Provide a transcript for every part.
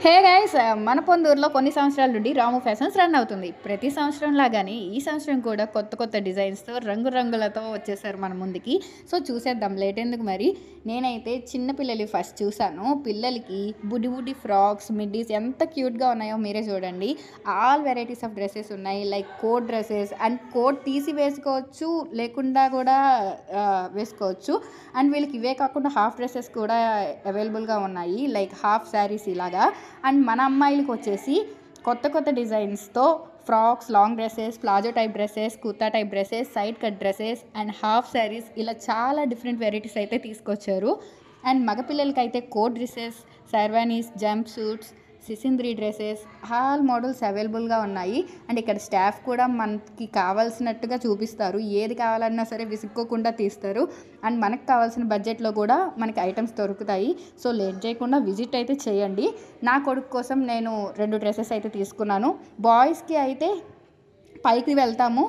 Hey guys, మన పొందూరులో కొన్ని సంవత్సరాల నుండి రాము ఫ్యాషన్స్ రన్ అవుతుంది. ప్రతి సంవత్సరం లాగానే ఈ సంవత్సరం కూడా కొత్త కొత్త డిజైన్స్తో రంగురంగులతో వచ్చేసారు మన ముందుకి. సో చూసేద్దాం, లేట్ ఎందుకు. మరి నేనైతే చిన్నపిల్లలు ఫస్ట్ చూసాను. పిల్లలకి బుడ్డి బుడ్డి ఫ్రాక్స్, మిడ్డీస్ ఎంత క్యూట్గా ఉన్నాయో మీరే చూడండి. ఆల్ వెరైటీస్ ఆఫ్ డ్రెస్సెస్ ఉన్నాయి, like coat dresses and coat తీసి వేసుకోవచ్చు, లేకుండా కూడా వేసుకోవచ్చు. అండ్ వీళ్ళకి ఇవే కాకుండా హాఫ్ డ్రెస్సెస్ కూడా అవైలబుల్గా ఉన్నాయి, లైక్ హాఫ్ శారీస్ ఇలాగా. అండ్ మన అమ్మాయిలకు వచ్చేసి కొత్త కొత్త డిజైన్స్తో frocks, long dresses, palazzo type dresses, kurta type dresses, side cut dresses and half saris ఇలా చాలా డిఫరెంట్ వెరైటీస్ అయితే తీసుకొచ్చారు. అండ్ మగపిల్లలకి అయితే coat dresses, sherwanis, jumpsuits, Sisindri dresses, all models అవైలబుల్గా ఉన్నాయి. అండ్ ఇక్కడ స్టాఫ్ కూడా మనకి కావాల్సినట్టుగా చూపిస్తారు, ఏది కావాలన్నా సరే విసుక్కోకుండా తీస్తారు. అండ్ మనకు కావాల్సిన బడ్జెట్లో కూడా మనకి ఐటమ్స్ దొరుకుతాయి. సో లేట్ చేయకుండా విజిట్ అయితే చేయండి. నా కొడుకు కోసం నేను 2 డ్రెస్సెస్ అయితే తీసుకున్నాను. బాయ్స్కి అయితే పైకి వెళ్తాము,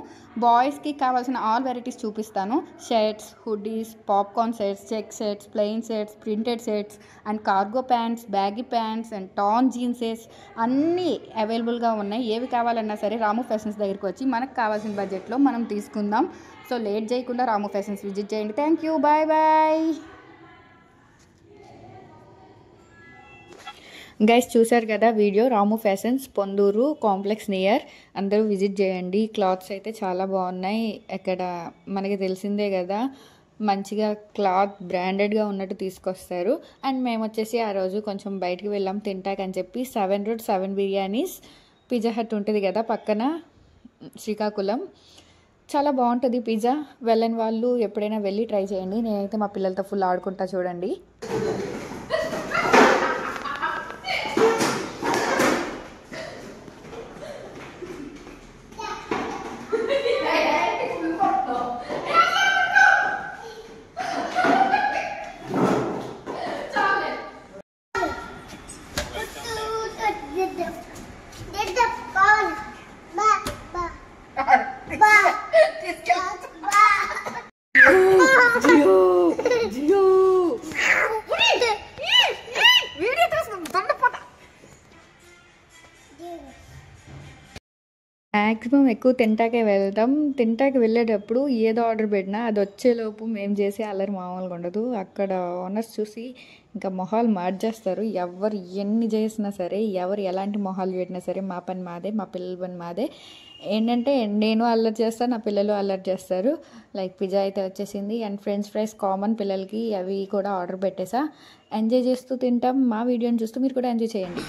బాయ్స్కి కావాల్సిన ఆల్ వెరైటీస్ చూపిస్తాను. Shirts, hoodies, popcorn sets, check sets, plain sets, printed sets and cargo pants, baggy pants and tan jeanses అన్నీ అవైలబుల్గా ఉన్నాయి. ఏవి కావాలన్నా సరే రాము ఫ్యాషన్స్ దగ్గరికి వచ్చి మనకు కావాల్సిన బడ్జెట్లో మనం తీసుకుందాం. సో లేట్ చేయకుండా రాము ఫ్యాషన్స్ విజిట్ చేయండి. Thank you, bye bye. Guys చూసారు కదా video, Ramu fashions Ponduru complex near. అందరూ విజిట్ చేయండి. క్లాత్స్ అయితే చాలా బాగున్నాయి. ఇక్కడ మనకి తెలిసిందే కదా, మంచిగా క్లాత్ బ్రాండెడ్గా ఉన్నట్టు తీసుకొస్తారు. అండ్ మేము వచ్చేసి ఆ రోజు కొంచెం బయటికి వెళ్ళాం తింటాకని చెప్పి 7 Road 7 బిర్యానీస్, పిజ్జా హట్ ఉంటుంది కదా పక్కన, శ్రీకాకుళం. చాలా బాగుంటుంది పిజ్జా. వెళ్ళని వాళ్ళు ఎప్పుడైనా వెళ్ళి ట్రై చేయండి. నేనైతే మా పిల్లలతో ఫుల్ ఆడుకుంటా చూడండి. మ్యాక్సిమం ఎక్కువ తింటాకే వెళ్తాం. తింటాకి వెళ్ళేటప్పుడు ఏదో ఆర్డర్ పెట్టినా అది వచ్చేలోపు మేము చేసే అల్లరి మామూలుగా ఉండదు. అక్కడ ఓనర్స్ చూసి ఇంకా మొహాలు మార్చేస్తారు. ఎవరు ఎన్ని చేసినా సరే, ఎవరు ఎలాంటి మొహాలు పెట్టినా సరే మా పని మాదే, మా పిల్లల పని మాదే. ఏంటంటే నేను అల్లరి చేస్తాను, నా పిల్లలు అల్లరి చేస్తారు. లైక్ పిజ్జా అయితే వచ్చేసింది అండ్ ఫ్రెంచ్ ఫ్రైస్ కామన్ పిల్లలకి, అవి కూడా ఆర్డర్ పెట్టేసా. ఎంజాయ్ చేస్తూ తింటాం. మా వీడియోని చూస్తూ మీరు కూడా ఎంజాయ్ చేయండి.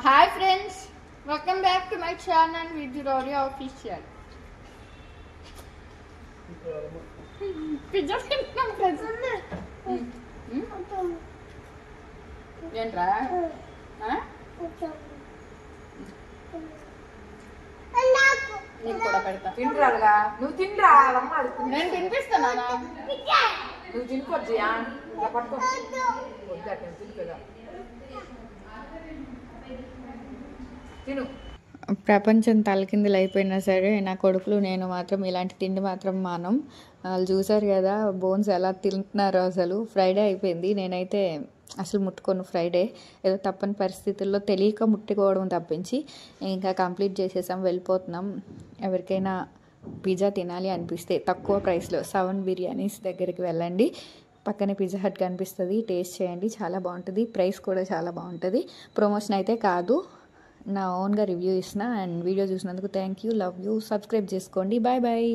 Hi friends, welcome back to my channel Vidurori Official. Pizza తింటున్నాం ఫ్రెండ్స్. ఏంట్రా నీకు కూడా పెడతా. తింటారుగా, నువ్వు తింటా. నేను తినిపిస్తానా? నువ్వు తినుకోవచ్చా? పట్టుకో, తినుకోదా తిను. ప్రపంచం తలకిందులు అయిపోయినా సరే నా కొడుకులు నేను మాత్రం ఇలాంటి తిండి మాత్రం మానం. వాళ్ళు చూసారు కదా బోన్స్ ఎలా తింటున్నారో. అసలు ఫ్రైడే అయిపోయింది, నేనైతే అసలు ముట్టుకోను ఫ్రైడే. ఏదో తప్పని పరిస్థితుల్లో తెలియక ముట్టుకోవడం తప్పించి ఇంకా కంప్లీట్ చేసేసాం, వెళ్ళిపోతున్నాం. ఎవరికైనా పిజ్జా తినాలి అనిపిస్తే తక్కువ ప్రైస్లో 7 బిర్యానీస్ దగ్గరికి వెళ్ళండి. పక్కనే పిజ్జా హట్ కనిపిస్తుంది, టేస్ట్ చేయండి, చాలా బాగుంటుంది. ప్రైస్ కూడా చాలా బాగుంటుంది. ప్రమోషన్ అయితే కాదు, నా ఓన్గా రివ్యూ ఇస్తున్నా. అండ్ వీడియో చూసినందుకు thank you, love you. Subscribe చేసుకోండి. Bye bye.